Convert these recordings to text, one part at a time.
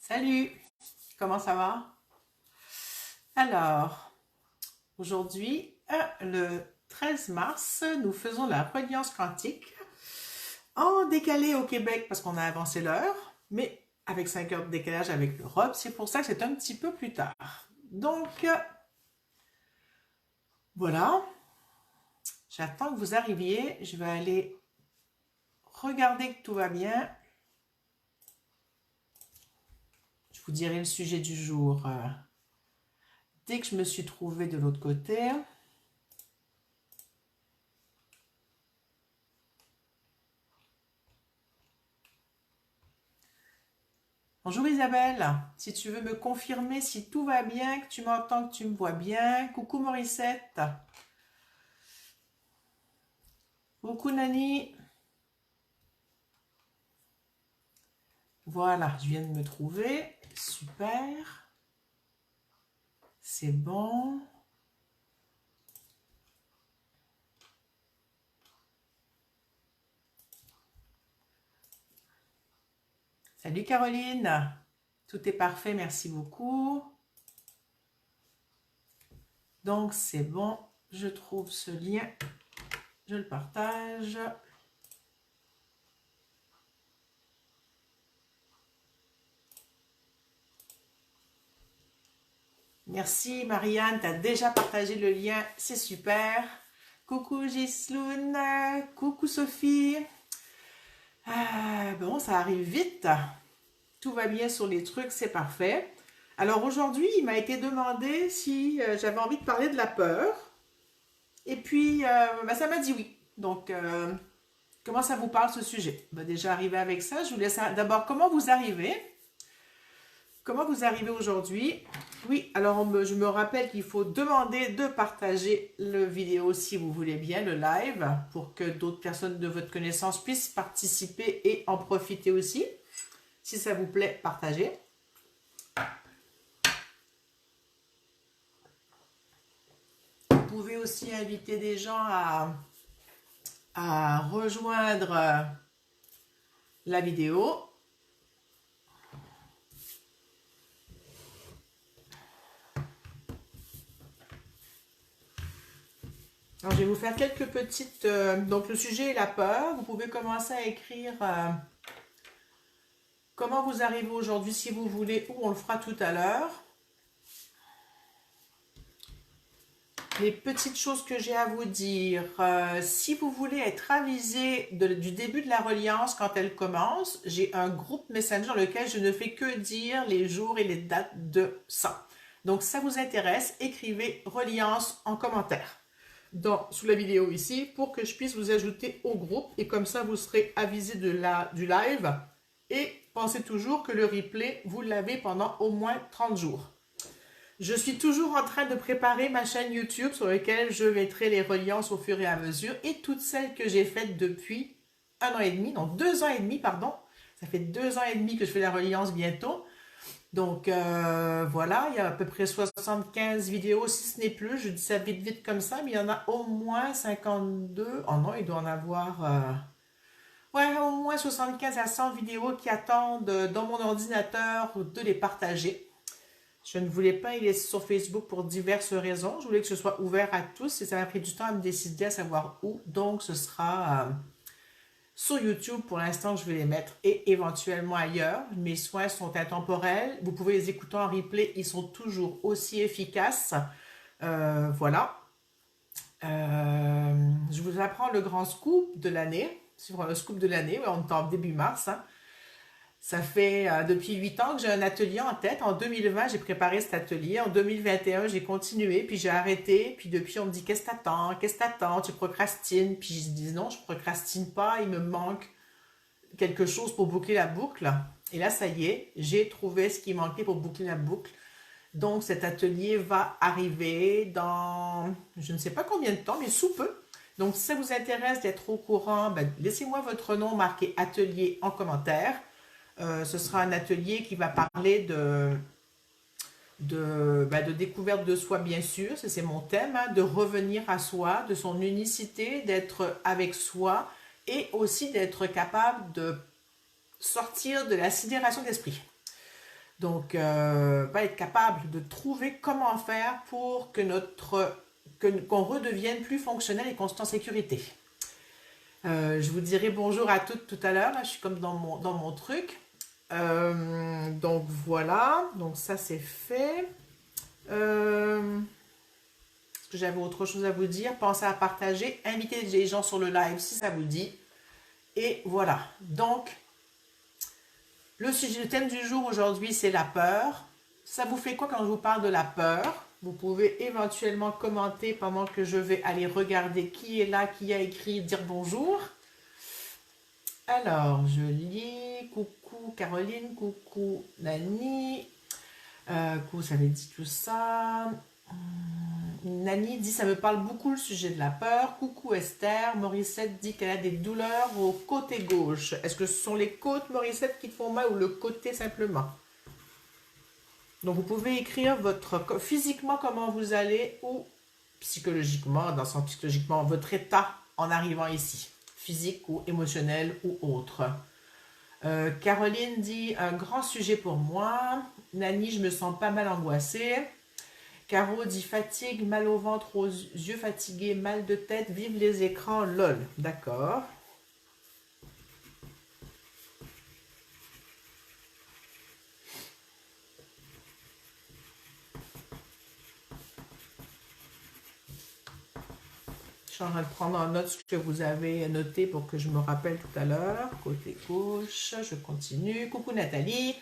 Salut, comment ça va? Alors, aujourd'hui, le 13 mars, nous faisons la reliance quantique en décalé au Québec parce qu'on a avancé l'heure, mais avec 5 heures de décalage avec l'Europe, c'est pour ça que c'est un petit peu plus tard. Donc, voilà, j'attends que vous arriviez, je vais aller regarder que tout va bien. Je vous dirai le sujet du jour dès que je me suis trouvée de l'autre côté. Bonjour Isabelle, si tu veux me confirmer si tout va bien, que tu m'entends, que tu me vois bien. Coucou Morissette. Coucou Nani. Voilà, je viens de me trouver. Super. C'est bon. Salut Caroline. Tout est parfait, merci beaucoup. Donc c'est bon, je trouve ce lien. Je le partage. Merci Marianne, tu as déjà partagé le lien, c'est super. Coucou Gisloun, coucou Sophie. Bon, ça arrive vite. Tout va bien sur les trucs, c'est parfait. Alors aujourd'hui, il m'a été demandé si j'avais envie de parler de la peur. Et puis, ça m'a dit oui. Donc, comment ça vous parle ce sujet? Déjà arrivé avec ça, je vous laisse d'abord comment vous arrivez. Comment vous arrivez aujourd'hui? Oui, alors je me rappelle qu'il faut demander de partager le vidéo si vous voulez bien, le live, pour que d'autres personnes de votre connaissance puissent participer et en profiter aussi. Si ça vous plaît, partagez. Vous pouvez aussi inviter des gens à rejoindre la vidéo. Alors, je vais vous faire quelques petites... donc, le sujet est la peur. Vous pouvez commencer à écrire comment vous arrivez aujourd'hui si vous voulez, ou on le fera tout à l'heure. Les petites choses que j'ai à vous dire. Si vous voulez être avisé du début de la reliance quand elle commence, j'ai un groupe Messenger dans lequel je ne fais que dire les jours et les dates de ça. Donc, si ça vous intéresse, écrivez reliance en commentaire sous la vidéo ici pour que je puisse vous ajouter au groupe et comme ça vous serez avisé du live et pensez toujours que le replay vous l'avez pendant au moins 30 jours. Je suis toujours en train de préparer ma chaîne YouTube sur laquelle je mettrai les reliances au fur et à mesure et toutes celles que j'ai faites depuis 1 an et demi, non 2 ans et demi pardon, ça fait 2 ans et demi que je fais la reliance bientôt. Donc voilà, il y a à peu près 75 vidéos, si ce n'est plus. Je dis ça vite vite comme ça, mais il y en a au moins 52. Oh non, il doit en avoir ouais, au moins 75 à 100 vidéos qui attendent dans mon ordinateur de les partager. Je ne voulais pas y laisser sur Facebook pour diverses raisons. Je voulais que ce soit ouvert à tous et ça m'a pris du temps à me décider à savoir où. Donc ce sera... sur YouTube, pour l'instant, je vais les mettre et éventuellement ailleurs. Mes soins sont intemporels. Vous pouvez les écouter en replay. Ils sont toujours aussi efficaces. Voilà. Je vous apprends le grand scoop de l'année. Sur le scoop de l'année. On est en début mars. Hein. Ça fait depuis 8 ans que j'ai un atelier en tête. En 2020, j'ai préparé cet atelier. En 2021, j'ai continué, puis j'ai arrêté. Puis depuis, on me dit, qu'est-ce que t'attends? Qu'est-ce que t'attends? Tu procrastines. Puis je dis, non, je procrastine pas. Il me manque quelque chose pour boucler la boucle. Et là, ça y est, j'ai trouvé ce qui manquait pour boucler la boucle. Donc, cet atelier va arriver dans, je ne sais pas combien de temps, mais sous peu. Donc, si ça vous intéresse d'être au courant, laissez-moi votre nom marqué atelier en commentaire. Ce sera un atelier qui va parler de découverte de soi, bien sûr, c'est mon thème, hein, de revenir à soi, de son unicité, d'être avec soi et aussi d'être capable de sortir de la sidération d'esprit. Donc, va être capable de trouver comment faire pour que qu'on redevienne plus fonctionnel et qu'on soit en sécurité. Je vous dirai bonjour à toutes tout à l'heure. Là, je suis comme dans mon truc. Donc voilà. Donc ça, c'est fait. Est-ce que j'avais autre chose à vous dire? Pensez à partager. Invitez les gens sur le live si ça vous dit. Et voilà. Donc, le thème du jour aujourd'hui, c'est la peur. Ça vous fait quoi quand je vous parle de la peur? Vous pouvez éventuellement commenter pendant que je vais aller regarder qui est là, qui a écrit, dire bonjour. Alors, je lis. Coucou Caroline, coucou Nani. Coucou, ça avait dit tout ça. Nani dit, ça me parle beaucoup le sujet de la peur. Coucou Esther. Morissette dit qu'elle a des douleurs au côté gauche. Est-ce que ce sont les côtes, Morissette, qui te font mal ou le côté simplement? Donc, vous pouvez écrire physiquement comment vous allez ou psychologiquement, dans son psychologiquement, votre état en arrivant ici. Physique ou émotionnel ou autre. Caroline dit, un grand sujet pour moi. Nani, je me sens pas mal angoissée. Caro dit fatigue, mal au ventre, aux yeux fatigués, mal de tête, vive les écrans, lol. D'accord. Je suis en train de prendre en note ce que vous avez noté pour que je me rappelle tout à l'heure. Côté gauche, je continue. Coucou Nathalie.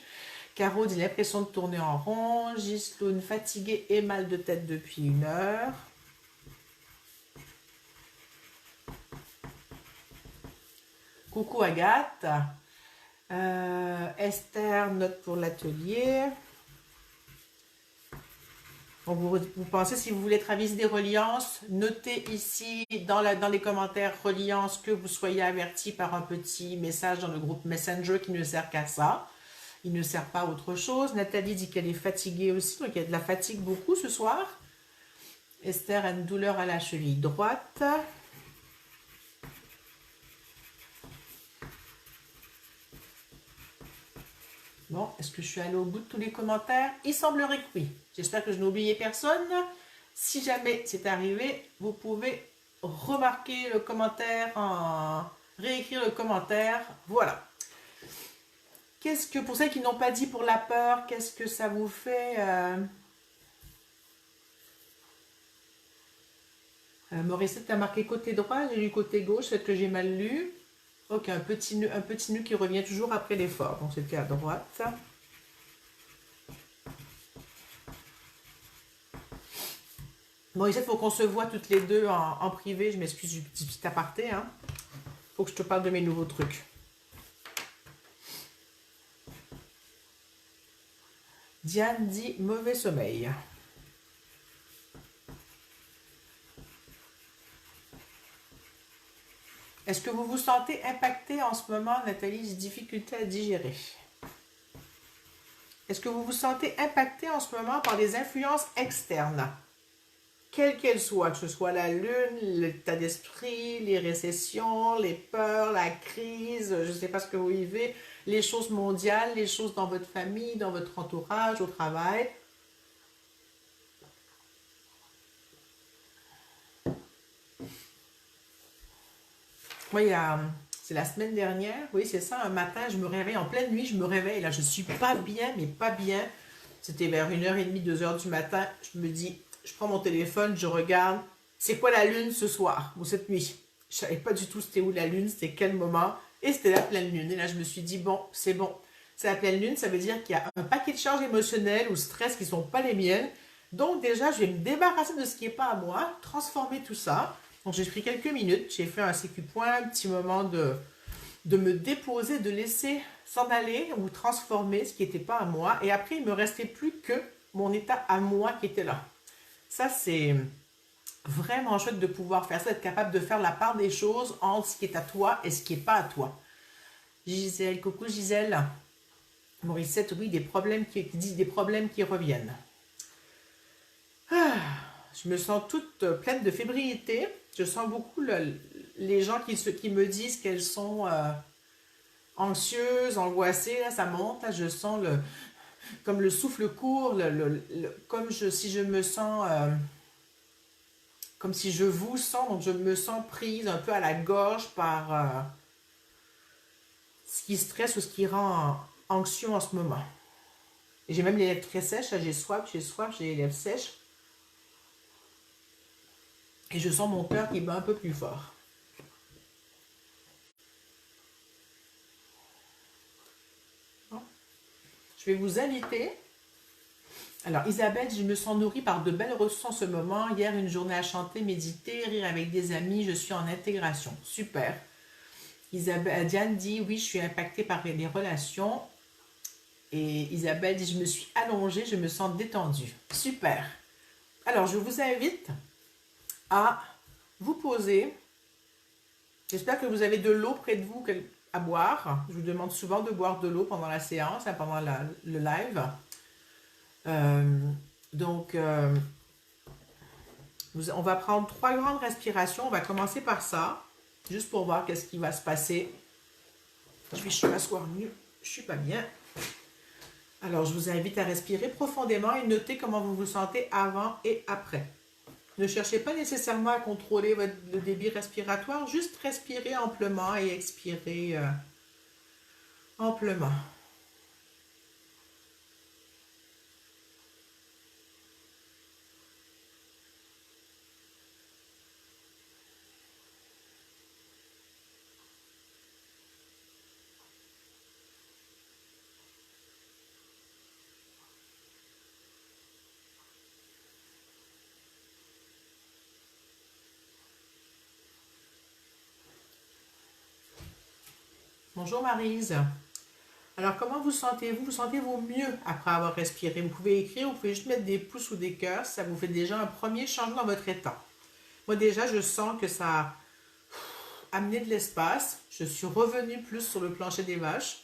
Caro dit l'impression de tourner en rond. Gisloune fatiguée et mal de tête depuis 1 heure. Coucou Agathe. Esther, note pour l'atelier. Donc vous pensez, si vous voulez être avisé des reliances, notez ici dans les commentaires reliances que vous soyez averti par un petit message dans le groupe Messenger qui ne sert qu'à ça. Il ne sert pas à autre chose. Nathalie dit qu'elle est fatiguée aussi, donc il y a de la fatigue beaucoup ce soir. Esther a une douleur à la cheville droite. Bon, est-ce que je suis allée au bout de tous les commentaires? Il semblerait que oui. J'espère que je n'ai oublié personne. Si jamais c'est arrivé, vous pouvez remarquer le commentaire, réécrire le commentaire. Voilà. Qu'est-ce que, pour celles qui n'ont pas dit pour la peur, qu'est-ce que ça vous fait Morissette a marqué côté droit, j'ai lu côté gauche, c'est que j'ai mal lu. Ok, un petit nœud qui revient toujours après l'effort. Donc c'était à droite. Morissette, il faut qu'on se voit toutes les deux en privé. Je m'excuse du petit aparté. Hein. Faut que je te parle de mes nouveaux trucs. Diane dit mauvais sommeil. Est-ce que vous vous sentez impacté en ce moment, Nathalie, difficulté à digérer? Est-ce que vous vous sentez impacté en ce moment par des influences externes? Quelles qu'elles soient, que ce soit la lune, l'état d'esprit, les récessions, les peurs, la crise, je ne sais pas ce que vous vivez, les choses mondiales, les choses dans votre famille, dans votre entourage, au travail. Moi, c'est la semaine dernière, oui, c'est ça, un matin, je me réveille en pleine nuit, je me réveille, là, je suis pas bien, mais pas bien. C'était vers 1h30, 2h du matin, je me dis, je prends mon téléphone, je regarde, c'est quoi la lune ce soir ou cette nuit? Je savais pas du tout c'était où la lune, c'était quel moment, et c'était la pleine lune. Et là, je me suis dit, bon, c'est la pleine lune, ça veut dire qu'il y a un paquet de charges émotionnelles ou stress qui sont pas les miennes. Donc déjà, je vais me débarrasser de ce qui n'est pas à moi, transformer tout ça. Donc j'ai pris quelques minutes, j'ai fait un CQ point, un petit moment de me déposer, de laisser s'en aller ou transformer ce qui n'était pas à moi. Et après, il ne me restait plus que mon état à moi qui était là. Ça, c'est vraiment chouette de pouvoir faire ça, d'être capable de faire la part des choses entre ce qui est à toi et ce qui n'est pas à toi. Gisèle, coucou Gisèle. Morissette, oui, des problèmes qui disent des problèmes qui reviennent. Je me sens toute pleine de fébrilité. Je sens beaucoup les gens qui me disent qu'elles sont anxieuses, angoissées. Là, ça monte. Là, je sens comme le souffle court, comme si je me sens, comme si je vous sens, donc je me sens prise un peu à la gorge par ce qui stresse ou ce qui rend anxieux en ce moment. Et j'ai même les lèvres très sèches, là, j'ai soif, j'ai les lèvres sèches. Et je sens mon cœur qui bat un peu plus fort. Bon. Je vais vous inviter. Alors, Isabelle, je me sens nourrie par de belles ressources en ce moment. Hier, une journée à chanter, méditer, rire avec des amis. Je suis en intégration. Super. Isabelle, Diane dit, oui, je suis impactée par les relations. Et Isabelle dit, je me suis allongée, je me sens détendue. Super. Alors, je vous invite à vous poser. J'espère que vous avez de l'eau près de vous à boire. Je vous demande souvent de boire de l'eau pendant la séance, pendant le live. Donc, on va prendre 3 grandes respirations. On va commencer par ça, juste pour voir qu'est-ce qui va se passer. Je vais m'asseoir mieux. Je suis pas bien. Alors, je vous invite à respirer profondément et noter comment vous vous sentez avant et après. Ne cherchez pas nécessairement à contrôler le débit respiratoire, juste respirez amplement et expirez amplement. Bonjour Maryse. Alors, comment vous sentez-vous? Vous sentez-vous mieux après avoir respiré? Vous pouvez écrire, vous pouvez juste mettre des pouces ou des cœurs. Ça vous fait déjà un premier changement dans votre état. Moi, déjà, je sens que ça a amené de l'espace. Je suis revenue plus sur le plancher des vaches.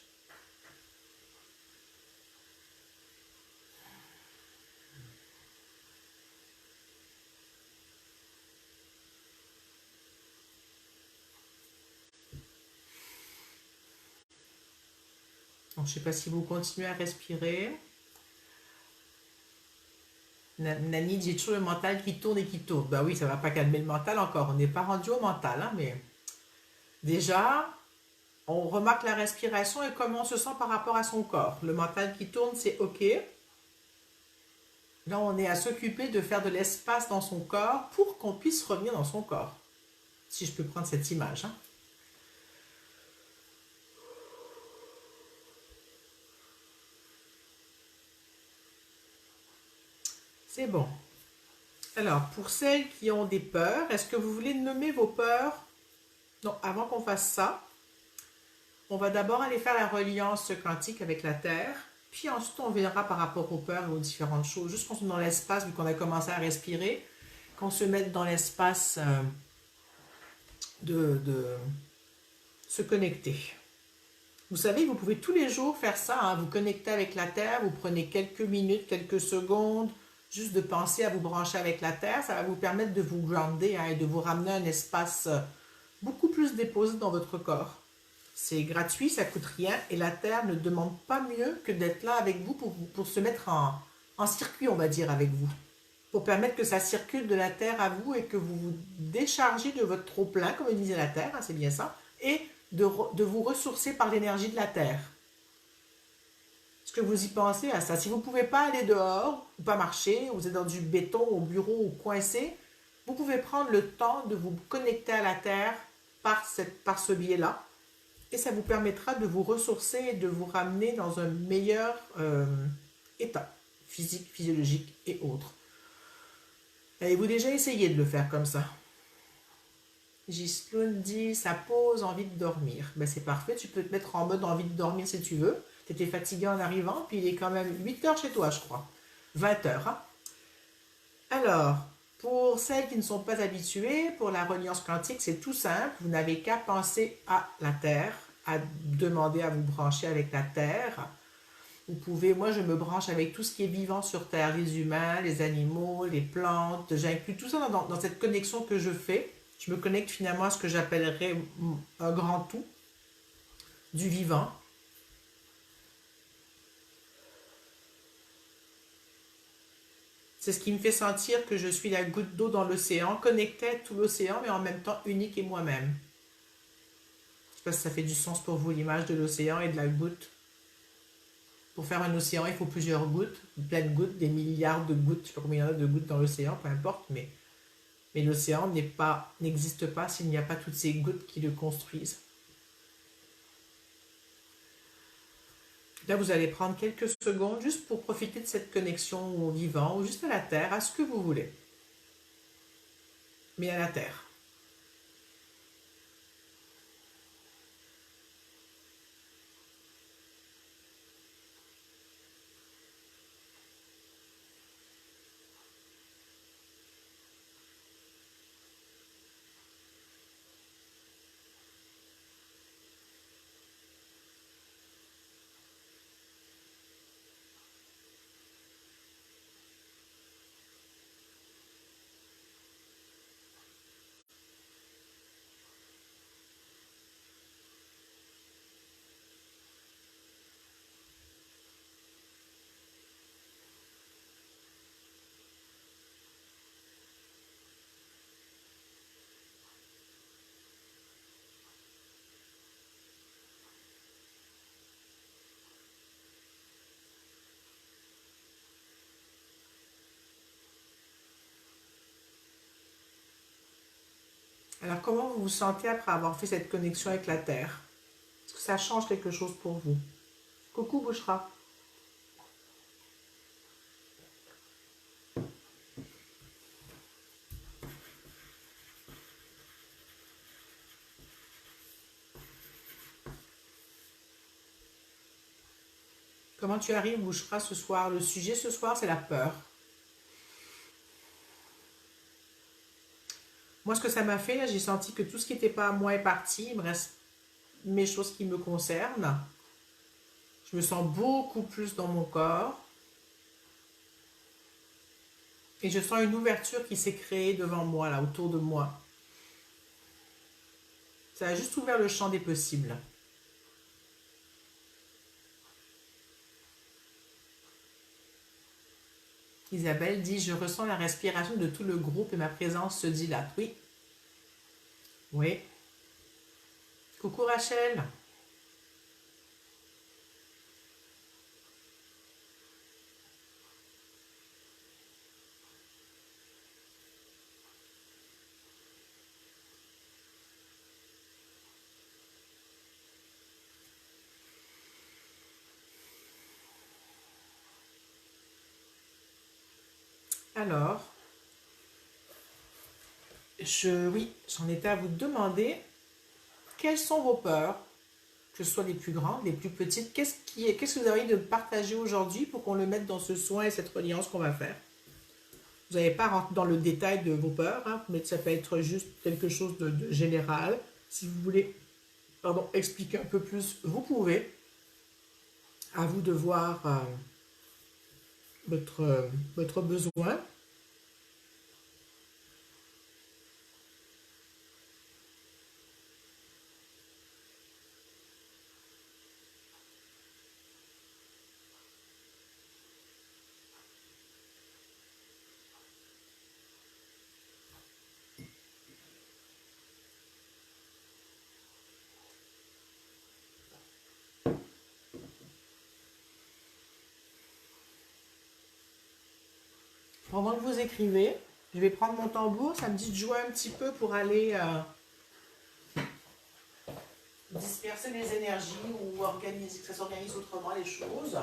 Donc, je ne sais pas si vous continuez à respirer. Nani dit toujours le mental qui tourne et qui tourne. Ben oui, ça ne va pas calmer le mental encore. On n'est pas rendu au mental, hein, mais déjà, on remarque la respiration et comment on se sent par rapport à son corps. Le mental qui tourne, c'est OK. Là, on est à s'occuper de faire de l'espace dans son corps pour qu'on puisse revenir dans son corps. Si je peux prendre cette image. Hein. C'est bon. Alors, pour celles qui ont des peurs, est-ce que vous voulez nommer vos peurs? Non, avant qu'on fasse ça, on va d'abord aller faire la reliance quantique avec la Terre, puis ensuite on verra par rapport aux peurs et aux différentes choses. Juste qu'on soit dans l'espace, vu qu'on a commencé à respirer, qu'on se mette dans l'espace de se connecter. Vous savez, vous pouvez tous les jours faire ça, hein, vous connecter avec la Terre, vous prenez quelques minutes, quelques secondes, juste de penser à vous brancher avec la Terre, ça va vous permettre de vous grounder et de vous ramener à un espace beaucoup plus déposé dans votre corps. C'est gratuit, ça ne coûte rien et la Terre ne demande pas mieux que d'être là avec vous pour se mettre en circuit, on va dire, avec vous. Pour permettre que ça circule de la Terre à vous et que vous vous déchargez de votre trop-plein, comme disait la Terre, hein, c'est bien ça, et de vous ressourcer par l'énergie de la Terre. Est-ce que vous y pensez à ça? Si vous ne pouvez pas aller dehors, ou pas marcher, vous êtes dans du béton au bureau ou coincé, vous pouvez prendre le temps de vous connecter à la Terre par ce biais-là. Et ça vous permettra de vous ressourcer et de vous ramener dans un meilleur état physique, physiologique et autres. Avez-vous déjà essayé de le faire comme ça? Gisloun dit, ça pose envie de dormir. Ben c'est parfait, tu peux te mettre en mode envie de dormir si tu veux. Tu étais fatigué en arrivant, puis il est quand même 8 heures chez toi, je crois. 20 heures. Hein? Alors, pour celles qui ne sont pas habituées, pour la reliance quantique, c'est tout simple. Vous n'avez qu'à penser à la Terre, à demander à vous brancher avec la Terre. Vous pouvez, moi je me branche avec tout ce qui est vivant sur Terre, les humains, les animaux, les plantes. J'inclus tout ça dans cette connexion que je fais. Je me connecte finalement à ce que j'appellerais un grand tout du vivant. C'est ce qui me fait sentir que je suis la goutte d'eau dans l'océan, connectée à tout l'océan, mais en même temps unique et moi-même. Je ne sais pas si ça fait du sens pour vous, l'image de l'océan et de la goutte. Pour faire un océan, il faut plusieurs gouttes, plein de gouttes, des milliards de gouttes, je ne sais pas combien il y en a de gouttes dans l'océan, peu importe, mais l'océan n'existe pas s'il n'y a pas toutes ces gouttes qui le construisent. Là, vous allez prendre quelques secondes juste pour profiter de cette connexion au vivant, ou juste à la terre, à ce que vous voulez. Mais à la terre. Alors, comment vous vous sentez après avoir fait cette connexion avec la terre? Est-ce que ça change quelque chose pour vous? Coucou Bouchra. Comment tu arrives, Bouchra, ce soir? Le sujet ce soir, c'est la peur. Moi, ce que ça m'a fait, là, j'ai senti que tout ce qui n'était pas à moi est parti. Il me reste mes choses qui me concernent. Je me sens beaucoup plus dans mon corps. Et je sens une ouverture qui s'est créée devant moi, là, autour de moi. Ça a juste ouvert le champ des possibles. Isabelle dit, je ressens la respiration de tout le groupe et ma présence se dilate. Oui. Oui. Coucou Rachel. Alors, oui, j'en étais à vous demander quelles sont vos peurs, que ce soit les plus grandes, les plus petites. Qu'est-ce que vous avez envie de partager aujourd'hui pour qu'on le mette dans ce soin et cette reliance qu'on va faire? Vous n'allez pas rentrer dans le détail de vos peurs, hein, mais ça peut être juste quelque chose de général. Si vous voulez, pardon, expliquer un peu plus, vous pouvez. À vous de voir votre besoin. Pendant que vous écrivez, je vais prendre mon tambour. Ça me dit de jouer un petit peu pour aller disperser les énergies ou organiser, que ça s'organise autrement les choses.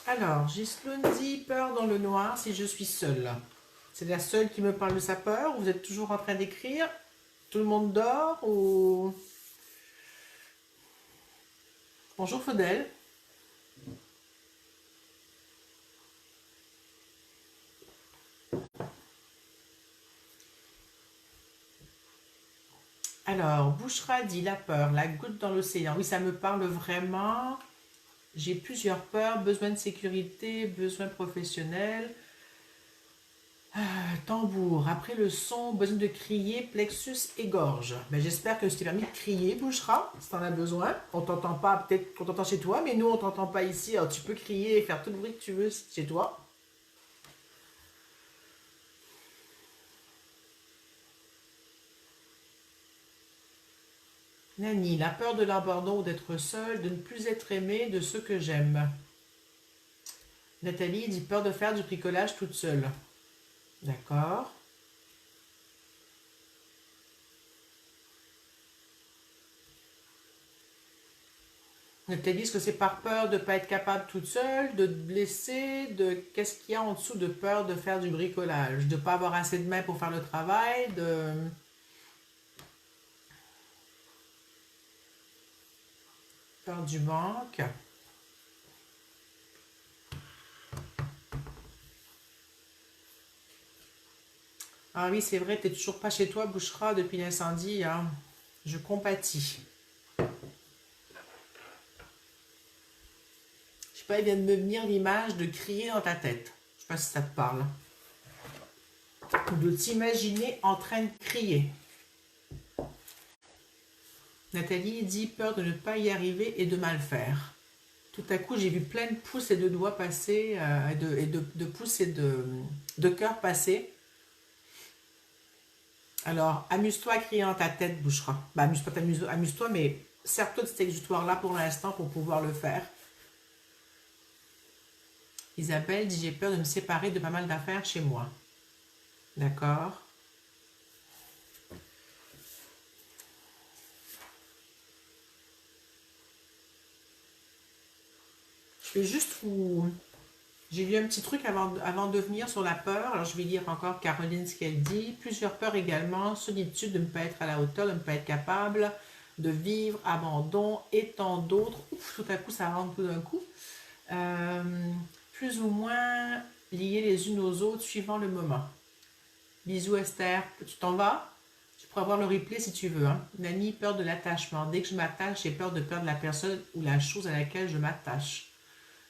Alors, Gislon dit peur dans le noir si je suis seule. C'est la seule qui me parle de sa peur. Vous êtes toujours en train d'écrire? Tout le monde dort ou... Bonjour Faudel. Alors, Bouchra dit la peur, la goutte dans l'océan. Oui, ça me parle vraiment. J'ai plusieurs peurs, besoin de sécurité, besoin professionnel. Tambour, après le son, besoin de crier, plexus et gorge. Ben, j'espère que je t'ai permis de crier, Bouchra, si t'en as besoin. On t'entend pas, peut-être qu'on t'entend chez toi, mais nous on t'entend pas ici. Alors tu peux crier et faire tout le bruit que tu veux chez toi. Nani, la peur de l'abandon ou d'être seule, de ne plus être aimée de ceux que j'aime. Nathalie dit peur de faire du bricolage toute seule. D'accord. Nathalie, est-ce que c'est par peur de ne pas être capable toute seule, de te blesser, de qu'est-ce qu'il y a en dessous de peur de faire du bricolage, de ne pas avoir assez de mains pour faire le travail, de peur du manque. Ah oui, c'est vrai, tu n'es toujours pas chez toi, Bouchera, depuis l'incendie, hein. Je compatis. Je sais pas, il vient de me venir l'image de crier dans ta tête. Je sais pas si ça te parle. Ou de t'imaginer en train de crier. Nathalie dit peur de ne pas y arriver et de mal faire. Tout à coup, j'ai vu plein de pouces et de doigts passer, de pouces et de cœurs passer. Alors, amuse-toi à crier dans ta tête, Bouchera. Bah, amuse-toi, mais sers-toi de cet exutoire-là pour l'instant pour pouvoir le faire. Isabelle dit j'ai peur de me séparer de pas mal d'affaires chez moi. D'accord. Je vais juste vous... J'ai lu un petit truc avant de venir sur la peur. Alors, je vais lire encore Caroline ce qu'elle dit. Plusieurs peurs également. Solitude, de ne pas être à la hauteur, de ne pas être capable de vivre, abandon et tant d'autres. Ouf, tout à coup, ça rentre tout d'un coup. Plus ou moins liées les unes aux autres suivant le moment. Bisous Esther. Tu t'en vas? Tu pourras voir le replay si tu veux. Hein. Nani, peur de l'attachement. Dès que je m'attache, j'ai peur de perdre la personne ou la chose à laquelle je m'attache.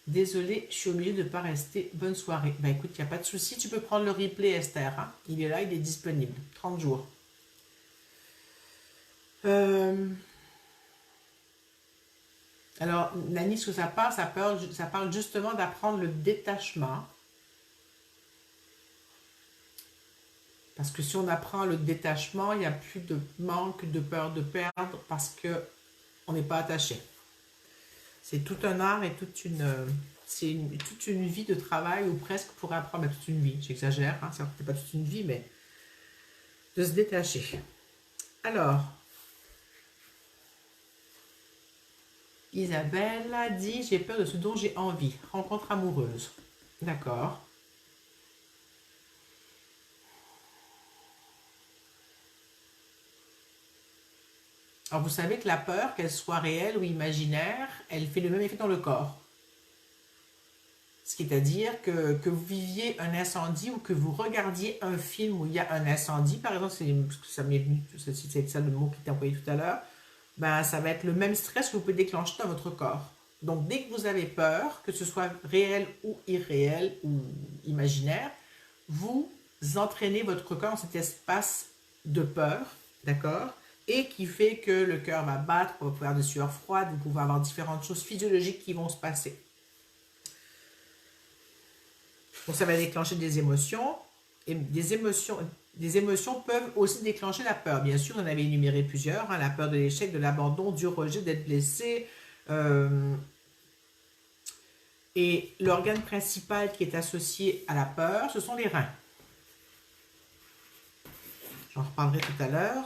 Désolée, je suis obligée de ne pas rester. Bonne soirée. Bah écoute, il n'y a pas de souci. Tu peux prendre le replay, Esther. Hein. Il est là, il est disponible. 30 jours. Alors, Nani, ce que ça parle justement d'apprendre le détachement. Parce que si on apprend le détachement, il n'y a plus de manque, de peur de perdre parce qu'on n'est pas attaché. C'est tout un art et toute une vie de travail ou presque pour apprendre, toute une vie, j'exagère, hein, c'est pas toute une vie, mais de se détacher. Alors, Isabelle a dit j'ai peur de ce dont j'ai envie. Rencontre amoureuse. D'accord. Alors, vous savez que la peur, qu'elle soit réelle ou imaginaire, elle fait le même effet dans le corps. C'est-à-dire que vous viviez un incendie ou que vous regardiez un film où il y a un incendie, par exemple, ça m'est venu, c'est ça le mot qui était employé tout à l'heure, ben, ça va être le même stress que vous pouvez déclencher dans votre corps. Donc, dès que vous avez peur, que ce soit réel ou irréel ou imaginaire, vous entraînez votre corps dans cet espace de peur, d'accord? Et qui fait que le cœur va battre, vous pouvez avoir des sueurs froides, vous pouvez avoir différentes choses physiologiques qui vont se passer. Donc ça va déclencher des émotions, et des émotions peuvent aussi déclencher la peur. Bien sûr, on avait énuméré plusieurs, hein, la peur de l'échec, de l'abandon, du rejet, d'être blessé. Et l'organe principal qui est associé à la peur, ce sont les reins. J'en reparlerai tout à l'heure.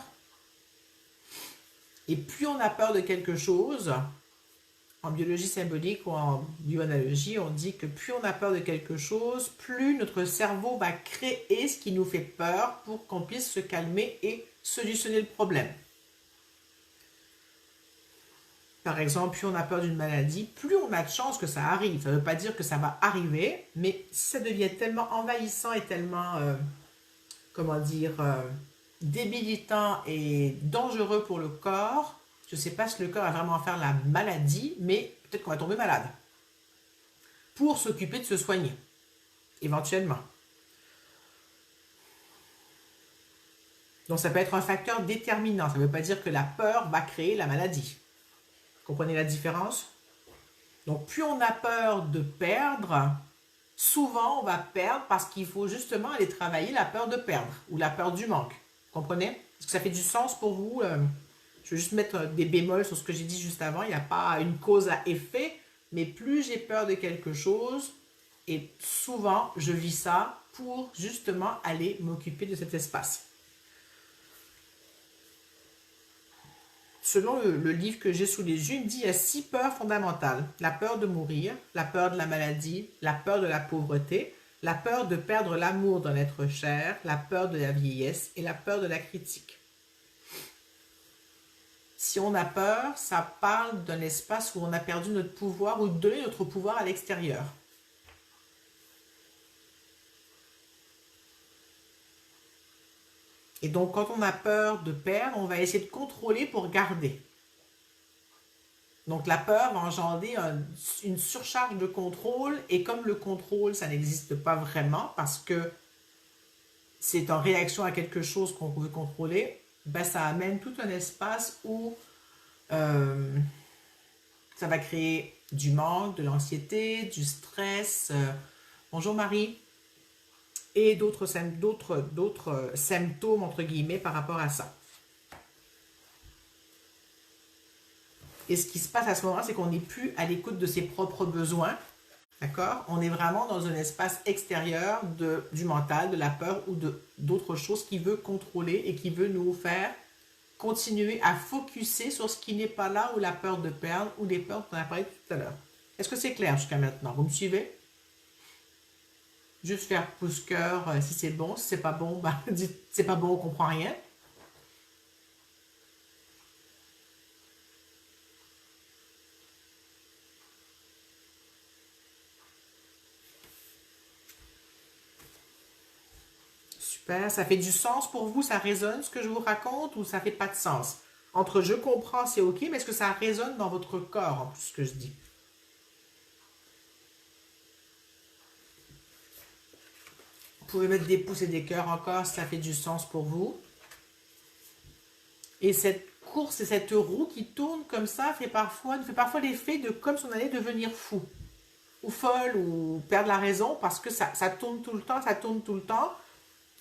Et plus on a peur de quelque chose, En biologie symbolique ou en bioanalogie, on dit que plus on a peur de quelque chose, plus notre cerveau va créer ce qui nous fait peur pour qu'on puisse se calmer et solutionner le problème. Par exemple, plus on a peur d'une maladie, plus on a de chances que ça arrive. Ça ne veut pas dire que ça va arriver, mais si ça devient tellement envahissant et tellement, comment dire, débilitant et dangereux pour le corps, je ne sais pas si le corps va vraiment faire la maladie, mais peut-être qu'on va tomber malade. Pour s'occuper de se soigner, éventuellement. Donc ça peut être un facteur déterminant. Ça ne veut pas dire que la peur va créer la maladie. Comprenez la différence? Donc plus on a peur de perdre, souvent on va perdre parce qu'il faut justement aller travailler la peur de perdre ou la peur du manque. Comprenez? Est-ce que ça fait du sens pour vous? Je vais juste mettre des bémols sur ce que j'ai dit juste avant. Il n'y a pas une cause à effet, mais plus j'ai peur de quelque chose, et souvent je vis ça pour justement aller m'occuper de cet espace. Selon le livre que j'ai sous les yeux, il dit qu'il y a 6 peurs fondamentales. La peur de mourir, la peur de la maladie, la peur de la pauvreté, la peur de perdre l'amour d'un être cher, la peur de la vieillesse et la peur de la critique. Si on a peur, ça parle d'un espace où on a perdu notre pouvoir ou donné notre pouvoir à l'extérieur. Et donc, quand on a peur de perdre, on va essayer de contrôler pour garder. Donc, la peur va engendrer une surcharge de contrôle. Et comme le contrôle, ça n'existe pas vraiment parce que c'est en réaction à quelque chose qu'on veut contrôler, ben, ça amène tout un espace où ça va créer du manque, de l'anxiété, du stress. Bonjour Marie. Et d'autres symptômes, entre guillemets, par rapport à ça. Et ce qui se passe à ce moment-là, c'est qu'on n'est plus à l'écoute de ses propres besoins, d'accord? On est vraiment dans un espace extérieur du mental, de la peur ou d'autres choses qui veut contrôler et qui veut nous faire continuer à focuser sur ce qui n'est pas là, ou la peur de perdre, ou les peurs qu'on a parlé tout à l'heure. Est-ce que c'est clair jusqu'à maintenant? Vous me suivez? Juste faire pouce-cœur si c'est bon. Si c'est pas bon, bah, dites c'est pas bon, on comprend rien. Super, ça fait du sens pour vous? Ça résonne ce que je vous raconte ou ça fait pas de sens? Entre je comprends, c'est ok, mais est-ce que ça résonne dans votre corps en plus ce que je dis? Vous pouvez mettre des pouces et des cœurs encore si ça fait du sens pour vous. Et cette course et cette roue qui tourne comme ça nous fait parfois l'effet de comme si on allait devenir fou ou folle ou perdre la raison parce que ça tourne tout le temps, ça tourne tout le temps.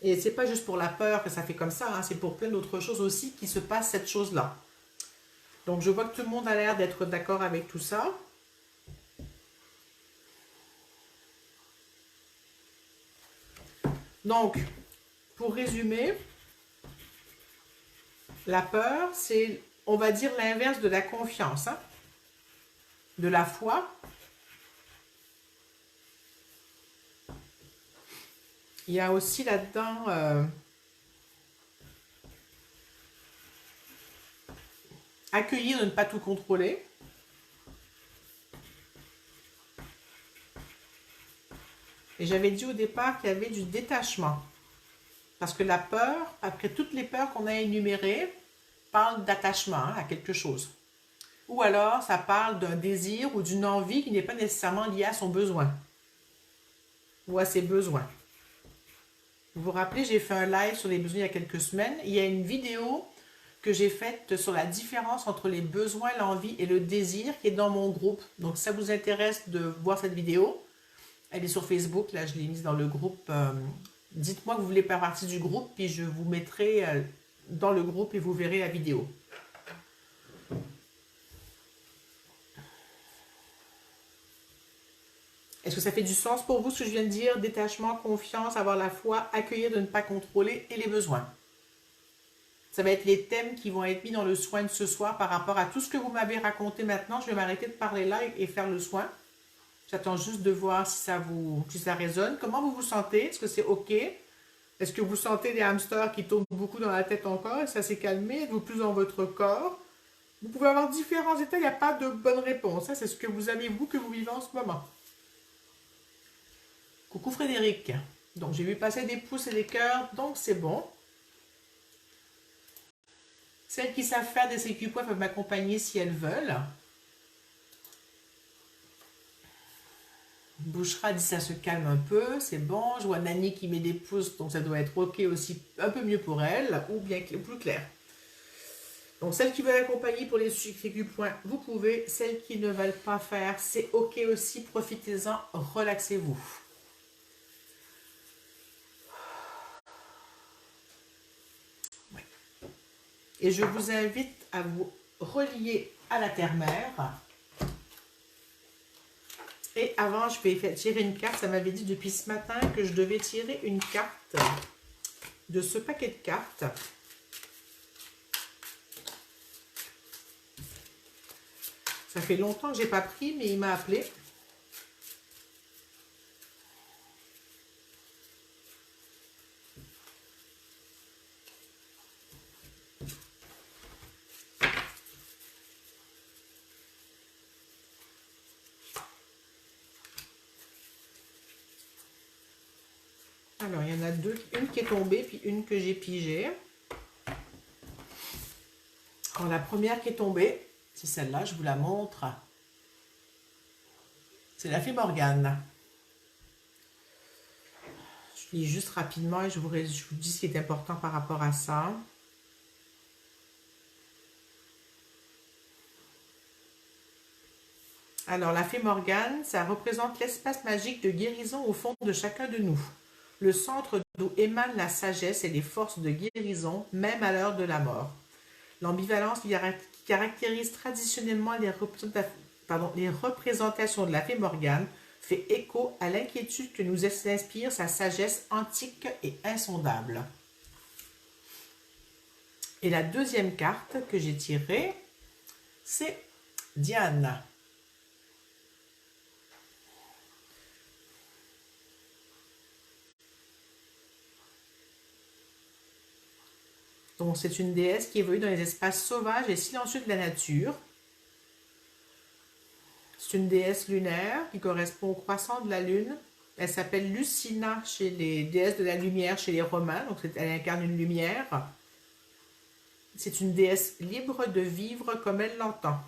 Et c'est pas juste pour la peur que ça fait comme ça, hein, c'est pour plein d'autres choses aussi qui se passent cette chose-là. Donc je vois que tout le monde a l'air d'être d'accord avec tout ça. Donc, pour résumer, la peur, c'est, on va dire, l'inverse de la confiance, hein, de la foi. Il y a aussi là-dedans accueillir de ne pas tout contrôler. Et j'avais dit au départ qu'il y avait du détachement. Parce que la peur, après toutes les peurs qu'on a énumérées, parle d'attachement hein, à quelque chose. Ou alors, ça parle d'un désir ou d'une envie qui n'est pas nécessairement liée à son besoin. Ou à ses besoins. Vous vous rappelez, j'ai fait un live sur les besoins il y a quelques semaines. Il y a une vidéo que j'ai faite sur la différence entre les besoins, l'envie et le désir qui est dans mon groupe. Donc, si ça vous intéresse de voir cette vidéo, elle est sur Facebook. Là, je l'ai mise dans le groupe. Dites-moi que vous voulez faire partie du groupe, puis je vous mettrai dans le groupe et vous verrez la vidéo. Est-ce que ça fait du sens pour vous ce que je viens de dire? Détachement, confiance, avoir la foi, accueillir de ne pas contrôler et les besoins. Ça va être les thèmes qui vont être mis dans le soin de ce soir par rapport à tout ce que vous m'avez raconté maintenant. Je vais m'arrêter de parler là et faire le soin. J'attends juste de voir si ça résonne. Comment vous vous sentez? Est-ce que c'est OK? Est-ce que vous sentez des hamsters qui tournent beaucoup dans la tête encore et ça s'est calmé? Êtes-vous plus dans votre corps? Vous pouvez avoir différents états, il n'y a pas de bonne réponse. Ça, c'est ce que vous avez, vous, que vous vivez en ce moment. Coucou Frédéric. Donc, j'ai vu passer des pouces et des cœurs, donc c'est bon. Celles qui savent faire des CQ-points peuvent m'accompagner si elles veulent. Bouchera dit ça se calme un peu, c'est bon. Je vois Nani qui met des pouces, donc ça doit être OK aussi, un peu mieux pour elle, ou bien plus clair. Donc, celles qui veulent accompagner pour les CQ-points, vous pouvez. Celles qui ne veulent pas faire, c'est OK aussi. Profitez-en, relaxez-vous. Ouais. Et je vous invite à vous relier à la terre-mère. Et avant, je vais tirer une carte. Ça m'avait dit depuis ce matin que je devais tirer une carte de ce paquet de cartes. Ça fait longtemps que je n'ai pas pris, mais il m'a appelé. Alors, il y en a deux. Une qui est tombée, puis une que j'ai pigée. Alors, la première qui est tombée, c'est celle-là, je vous la montre. C'est la fée Morgane. Je lis juste rapidement et je vous dis ce qui est important par rapport à ça. Alors, la fée Morgane, ça représente l'espace magique de guérison au fond de chacun de nous. Le centre d'où émane la sagesse et les forces de guérison, même à l'heure de la mort. L'ambivalence qui caractérise traditionnellement les représentations de la fée Morgane fait écho à l'inquiétude que nous inspire sa sagesse antique et insondable. Et la deuxième carte que j'ai tirée, c'est Diane. Donc, c'est une déesse qui évolue dans les espaces sauvages et silencieux de la nature. C'est une déesse lunaire qui correspond au croissant de la lune. Elle s'appelle Lucina chez les déesses de la lumière chez les Romains. Donc, elle incarne une lumière. C'est une déesse libre de vivre comme elle l'entend.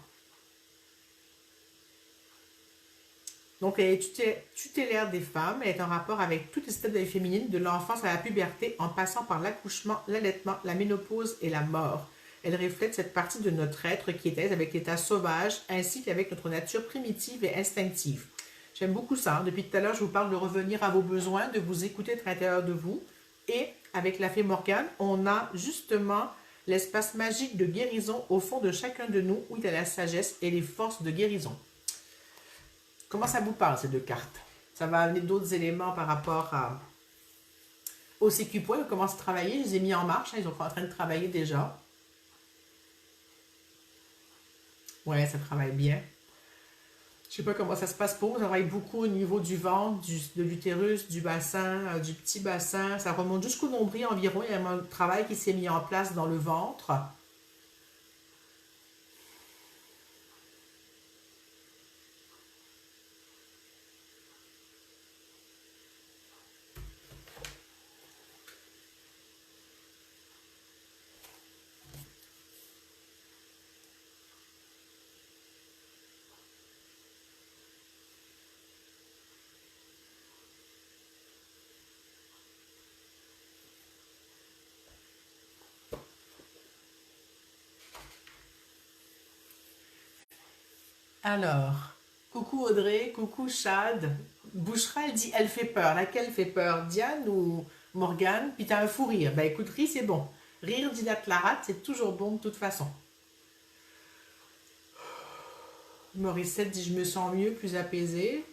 Donc, elle est tutélaire des femmes. Elle est en rapport avec toutes les stades de la vie féminine, de l'enfance à la puberté, en passant par l'accouchement, l'allaitement, la ménopause et la mort. Elle reflète cette partie de notre être qui est avec l'état sauvage, ainsi qu'avec notre nature primitive et instinctive. J'aime beaucoup ça. Depuis tout à l'heure, je vous parle de revenir à vos besoins, de vous écouter à l'intérieur de vous. Et avec la fée Morgane, on a justement l'espace magique de guérison au fond de chacun de nous, où il y a la sagesse et les forces de guérison. Comment ça vous parle, ces deux cartes? Ça va amener d'autres éléments par rapport au CQ-Point. Ils commencent à travailler. Je les ai mis en marche. Ils sont en train de travailler déjà. Ouais, ça travaille bien. Je sais pas comment ça se passe pour vous. Ça travaille beaucoup au niveau du ventre, de l'utérus, du bassin, du petit bassin. Ça remonte jusqu'au nombril environ. Il y a un travail qui s'est mis en place dans le ventre. Alors, coucou Audrey, coucou Chad. Bouchera, elle dit, elle fait peur. Laquelle fait peur? Diane ou Morgane? Puis t'as un fou rire. Ben écoute, rire, c'est bon. Rire dilate la rate, c'est toujours bon de toute façon. Morissette dit, je me sens mieux, plus apaisée.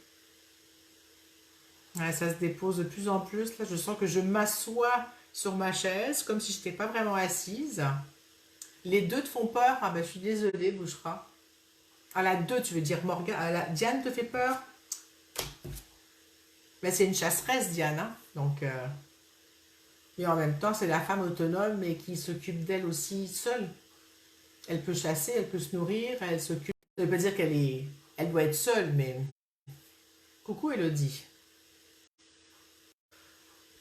Ouais, ça se dépose de plus en plus. Là, je sens que je m'assois sur ma chaise, comme si je n'étais pas vraiment assise. Les deux te font peur? Ah ben, je suis désolée, Bouchra. Ah, la 2, tu veux dire Morgane. Ah, Diane te fait peur? Mais c'est une chasseresse, Diane, hein. Donc, et en même temps, c'est la femme autonome, mais qui s'occupe d'elle aussi seule. Elle peut chasser, elle peut se nourrir, elle s'occupe. Ça veut pas dire elle doit être seule, mais coucou Elodie.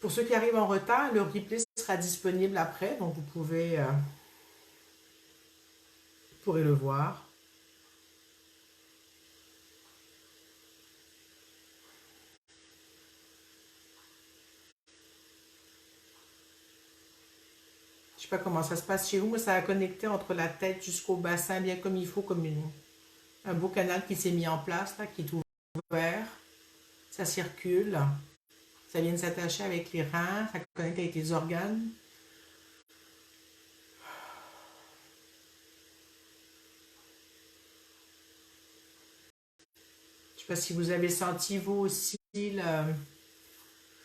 Pour ceux qui arrivent en retard, le replay sera disponible après, donc vous pourrez le voir. Je sais pas comment ça se passe chez vous, mais ça a connecté entre la tête jusqu'au bassin, bien comme il faut, comme un beau canal qui s'est mis en place, là, qui est ouvert. Ça circule. Ça vient de s'attacher avec les reins, ça connecte avec les organes. Je ne sais pas si vous avez senti vous aussi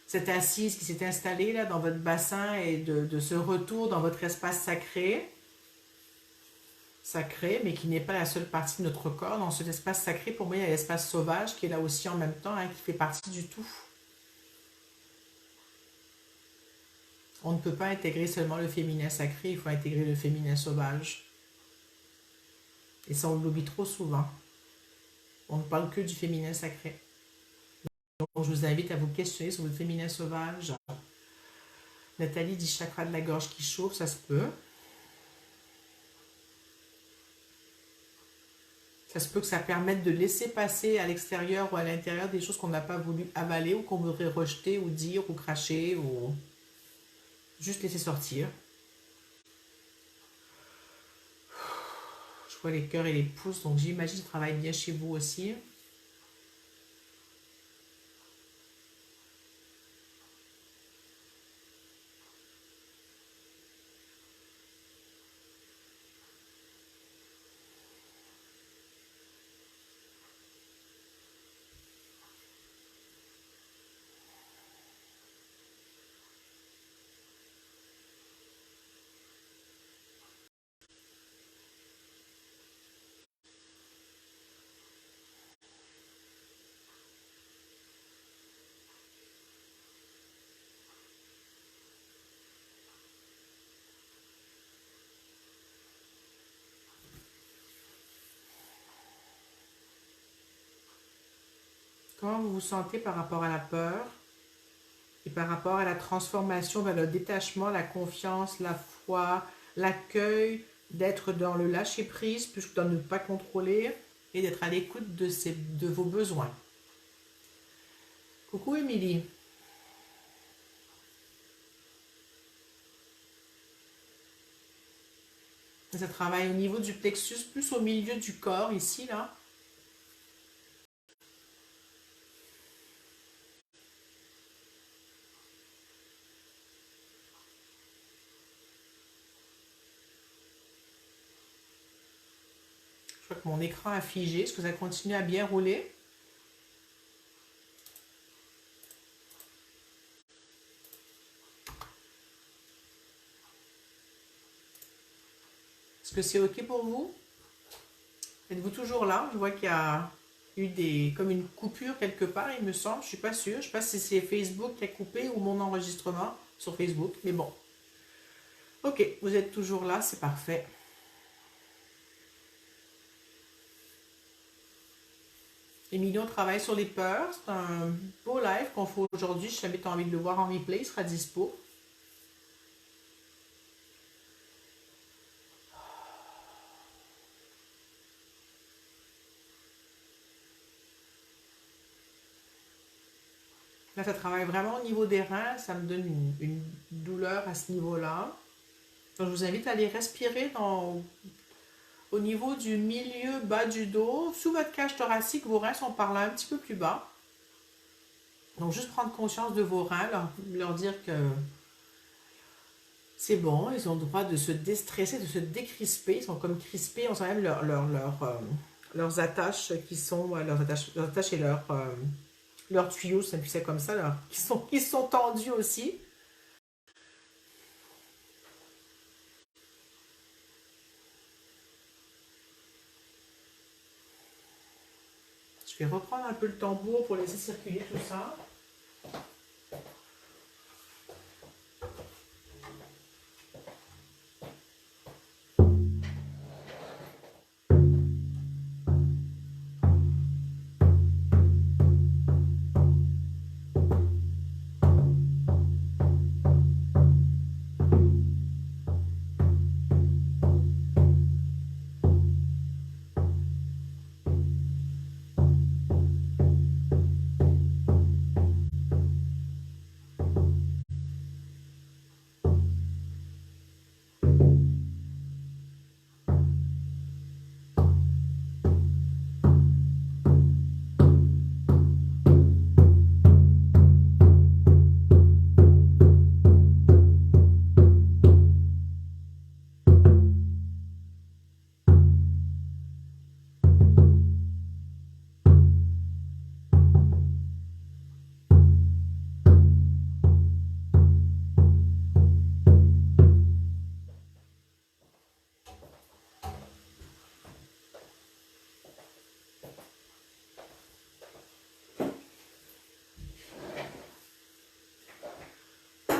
cette assise qui s'est installée là dans votre bassin et de ce retour dans votre espace sacré, mais qui n'est pas la seule partie de notre corps. Dans cet espace sacré, pour moi, il y a l'espace sauvage qui est là aussi en même temps, hein, qui fait partie du tout. On ne peut pas intégrer seulement le féminin sacré, il faut intégrer le féminin sauvage. Et ça, on l'oublie trop souvent. On ne parle que du féminin sacré. Donc, je vous invite à vous questionner sur votre féminin sauvage. Nathalie dit chakra de la gorge qui chauffe, ça se peut. Ça se peut que ça permette de laisser passer à l'extérieur ou à l'intérieur des choses qu'on n'a pas voulu avaler ou qu'on voudrait rejeter ou dire ou cracher ou juste laisser sortir. Je vois les cœurs et les pouces, donc j'imagine qu'ils travaillent bien chez vous aussi. Comment vous vous sentez par rapport à la peur et par rapport à la transformation vers le détachement, la confiance, la foi, l'accueil, d'être dans le lâcher-prise plus que dans ne pas contrôler et d'être à l'écoute de vos besoins. Coucou Émilie. Ça travaille au niveau du plexus, plus au milieu du corps, ici, là. Je crois que mon écran a figé. Est-ce que ça continue à bien rouler? Est-ce que c'est OK pour vous? Êtes-vous toujours là? Je vois qu'il y a eu comme une coupure quelque part, il me semble. Je suis pas sûre. Je ne sais pas si c'est Facebook qui a coupé ou mon enregistrement sur Facebook. Mais bon. OK, vous êtes toujours là, c'est parfait. Emilio travaille sur les peurs. C'est un beau live qu'on fait aujourd'hui. Si jamais tu as envie de le voir en replay, il sera dispo. Là, ça travaille vraiment au niveau des reins. Ça me donne une douleur à ce niveau-là. Donc, je vous invite à aller respirer au niveau du milieu bas du dos. Sous votre cage thoracique, vos reins sont par là un petit peu plus bas. Donc, juste prendre conscience de vos reins, leur dire que c'est bon, ils ont le droit de se déstresser, de se décrisper. Ils sont comme crispés. On sent même leurs attaches qui sont, leurs attaches et leurs tuyaux, ça me fait comme ça, là, qui sont tendus aussi. Je vais reprendre un peu le tambour pour laisser circuler tout ça.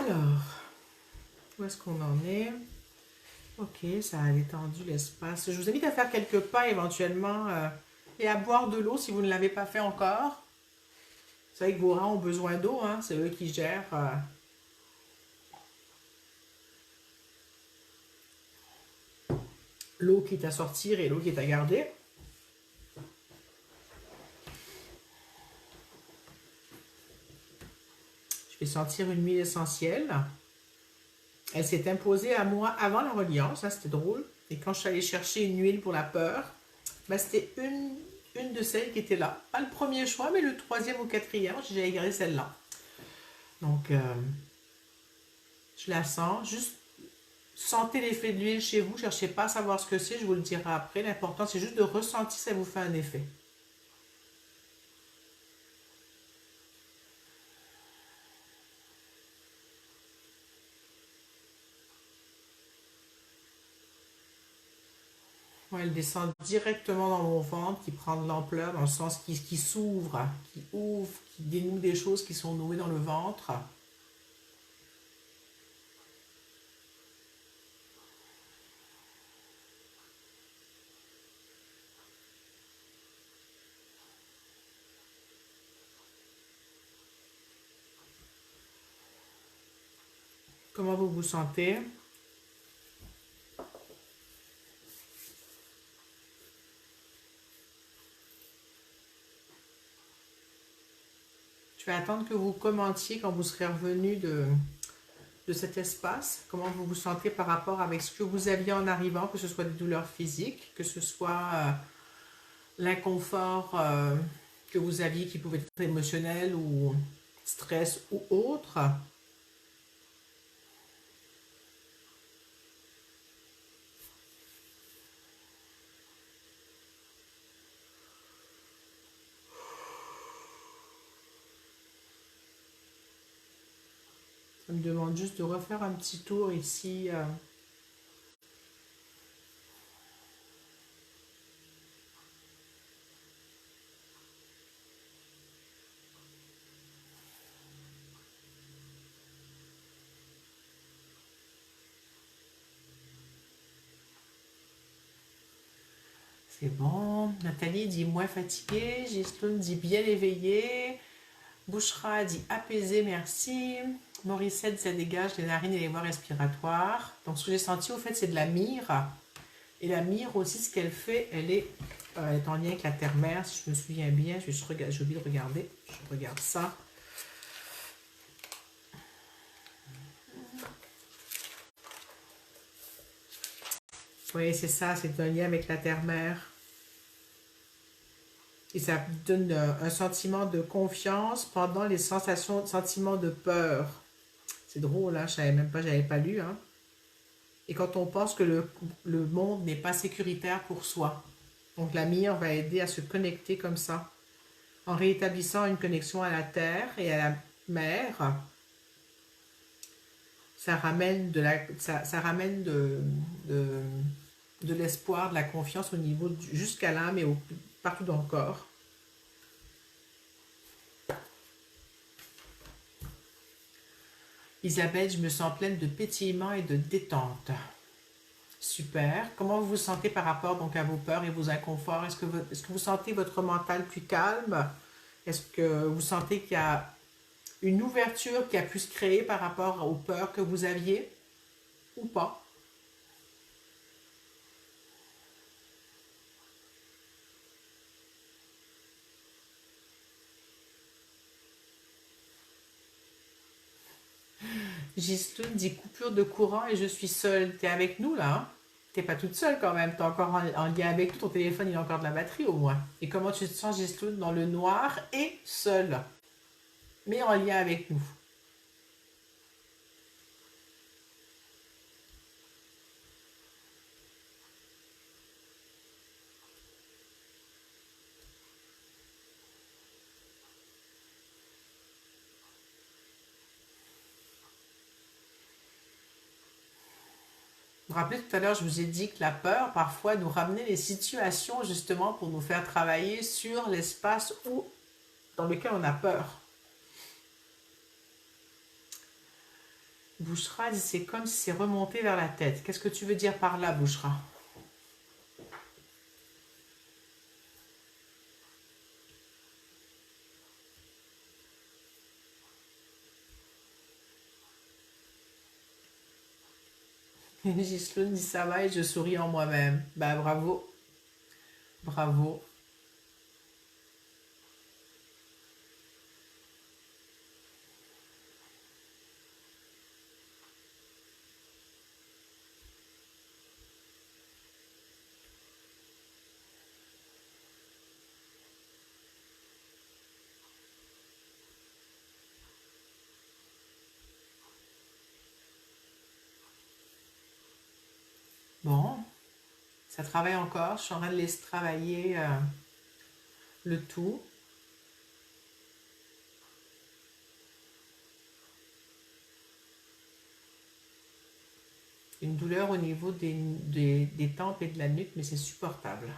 Alors, où est-ce qu'on en est? Ok, ça a détendu l'espace. Je vous invite à faire quelques pas éventuellement et à boire de l'eau si vous ne l'avez pas fait encore. Vous savez que vos reins ont besoin d'eau, hein? C'est eux qui gèrent l'eau qui est à sortir et l'eau qui est à garder. Je vais sentir une huile essentielle. Elle s'est imposée à moi avant la reliance, hein, c'était drôle. Et quand je suis allée chercher une huile pour la peur, ben, c'était une de celles qui était là. Pas le premier choix, mais le troisième ou quatrième. J'ai gardé celle-là. Donc, je la sens. Juste sentez l'effet de l'huile chez vous. Cherchez pas à savoir ce que c'est, je vous le dirai après. L'important, c'est juste de ressentir si ça vous fait un effet. Ouais, elle descend directement dans mon ventre, qui prend de l'ampleur, dans le sens qui s'ouvre, qui ouvre, qui dénoue des choses qui sont nouées dans le ventre. Comment vous vous sentez? Je vais attendre que vous commentiez quand vous serez revenu de cet espace. Comment vous vous sentez par rapport avec ce que vous aviez en arrivant, que ce soit des douleurs physiques, que ce soit l'inconfort que vous aviez qui pouvait être émotionnel ou stress ou autre. Ça me demande juste de refaire un petit tour ici. C'est bon. Nathalie dit moins fatiguée. Gislune dit bien éveillée. Bouchra dit apaisé, merci. Morissette, ça dégage les narines et les voies respiratoires. Donc, ce que j'ai senti, au fait, c'est de la myrrhe. Et la myrrhe aussi, ce qu'elle fait, elle est en lien avec la terre-mère, si je me souviens bien. J'ai oublié de regarder. Je regarde ça. Oui, c'est ça, c'est un lien avec la terre-mère. Et ça donne un sentiment de confiance pendant les sentiments de peur. C'est drôle, hein? Je savais même pas, j'avais pas lu. Hein? Et quand on pense que le monde n'est pas sécuritaire pour soi. Donc la myrrhe va aider à se connecter comme ça. En rétablissant une connexion à la terre et à la mer, ça ramène ça ramène de l'espoir, de la confiance au niveau jusqu'à l'âme et partout dans le corps. Isabelle, je me sens pleine de pétillement et de détente. Super. Comment vous vous sentez par rapport donc à vos peurs et vos inconforts? Est-ce que vous sentez votre mental plus calme? Est-ce que vous sentez qu'il y a une ouverture qui a pu se créer par rapport aux peurs que vous aviez ou pas? Ghislaine dit coupure de courant et je suis seule. T'es avec nous là, hein? T'es pas toute seule quand même. T'es encore en lien avec nous. Ton téléphone, il a encore de la batterie au moins. Et comment tu te sens, Ghislaine, dans le noir et seule, mais en lien avec nous? Vous vous rappelez tout à l'heure, je vous ai dit que la peur, parfois, nous ramenait les situations justement pour nous faire travailler sur l'espace où, dans lequel on a peur. Bouchra dit c'est comme si c'est remonté vers la tête. Qu'est-ce que tu veux dire par là, Bouchra? Ghislaine dit ça va et je souris en moi-même. Bah bravo, bravo. Bon, ça travaille encore. Je suis en train de laisser travailler le tout. Une douleur au niveau des tempes et de la nuque, mais c'est supportable.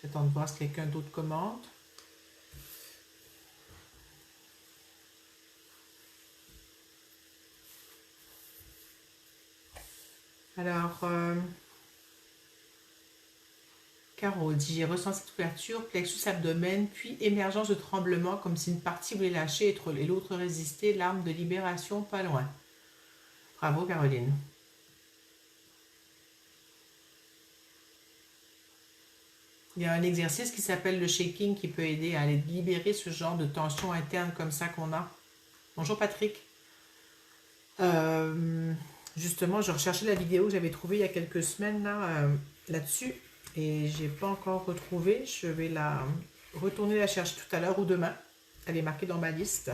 J'attends de voir si quelqu'un d'autre commente. Alors, Caro dit, j'ai ressenti cette ouverture, plexus abdomen, puis émergence de tremblement, comme si une partie voulait lâcher et l'autre résister, larme de libération pas loin. Bravo, Caroline. Il y a un exercice qui s'appelle le shaking qui peut aider à libérer ce genre de tension interne comme ça qu'on a. Bonjour Patrick. Euh, Justement, je recherchais la vidéo que j'avais trouvée il y a quelques semaines là-dessus et j'ai pas encore retrouvé. Je vais la retourner la chercher tout à l'heure ou demain. Elle est marquée dans ma liste.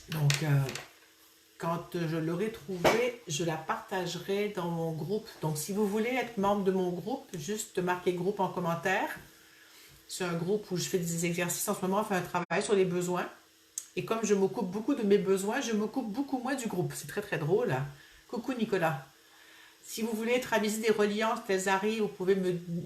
Donc, quand je l'aurai trouvée, je la partagerai dans mon groupe. Donc, si vous voulez être membre de mon groupe, juste marquez groupe en commentaire. C'est un groupe où je fais des exercices en ce moment, on fait un travail sur les besoins. Et comme je m'occupe beaucoup de mes besoins, je m'occupe beaucoup moins du groupe. C'est très très drôle. Coucou Nicolas. Si vous voulez être avisé des reliances, elles arrivent, vous pouvez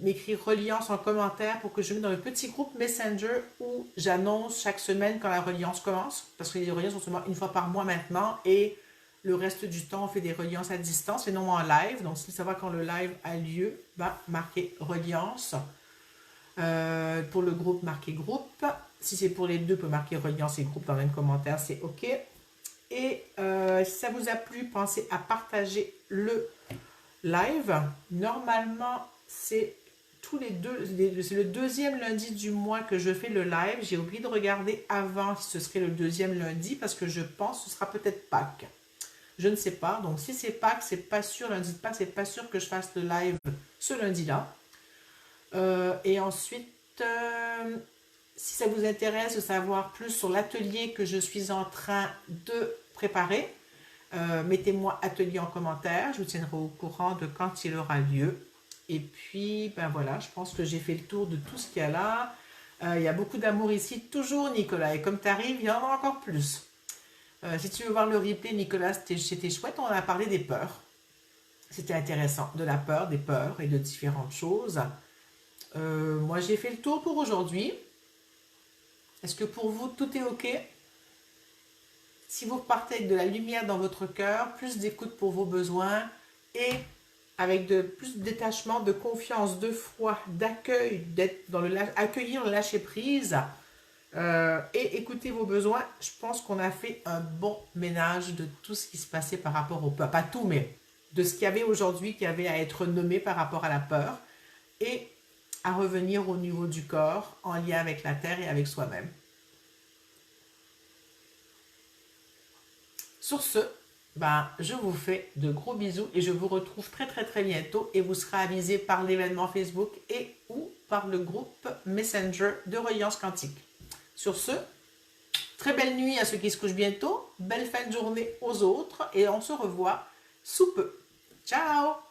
m'écrire reliance en commentaire pour que je mette dans le petit groupe Messenger où j'annonce chaque semaine quand la reliance commence. Parce que les reliances sont seulement une fois par mois maintenant et le reste du temps, on fait des reliances à distance et non en live. Donc, si vous savez quand le live a lieu, marquez reliance. Pour le groupe, marquez groupe. Si c'est pour les deux, vous pouvez marquer reliance et groupe dans le même commentaire, c'est OK. Et si ça vous a plu, pensez à partager le live. Normalement, c'est c'est le deuxième lundi du mois que je fais le live. J'ai oublié de regarder avant si ce serait le deuxième lundi parce que je pense que ce sera peut-être Pâques. Je ne sais pas. Donc, si c'est Pâques, c'est pas sûr. Lundi de Pâques, c'est pas sûr que je fasse le live ce lundi-là. Et ensuite, si ça vous intéresse de savoir plus sur l'atelier que je suis en train de préparer, mettez-moi atelier en commentaire. Je vous tiendrai au courant de quand il aura lieu. Et puis, ben voilà, je pense que j'ai fait le tour de tout ce qu'il y a là. Il y a beaucoup d'amour ici, toujours Nicolas. Et comme tu arrives, il y en a encore plus. Si tu veux voir le replay, Nicolas, c'était chouette. On a parlé des peurs. C'était intéressant. De la peur, des peurs et de différentes choses. Moi, j'ai fait le tour pour aujourd'hui. Est-ce que pour vous, tout est OK? Si vous repartez avec de la lumière dans votre cœur, plus d'écoute pour vos besoins et avec plus de détachement, de confiance, de foi, d'accueil, d'être dans accueillir le lâcher prise et écouter vos besoins, je pense qu'on a fait un bon ménage de tout ce qui se passait par rapport aux peurs. Pas tout, mais de ce qu'il y avait aujourd'hui qui avait à être nommé par rapport à la peur et à revenir au niveau du corps en lien avec la terre et avec soi-même. Sur ce, ben, je vous fais de gros bisous et je vous retrouve très très très bientôt et vous serez avisé par l'événement Facebook et ou par le groupe Messenger de Reliance Quantique. Sur ce, très belle nuit à ceux qui se couchent bientôt, belle fin de journée aux autres et on se revoit sous peu. Ciao!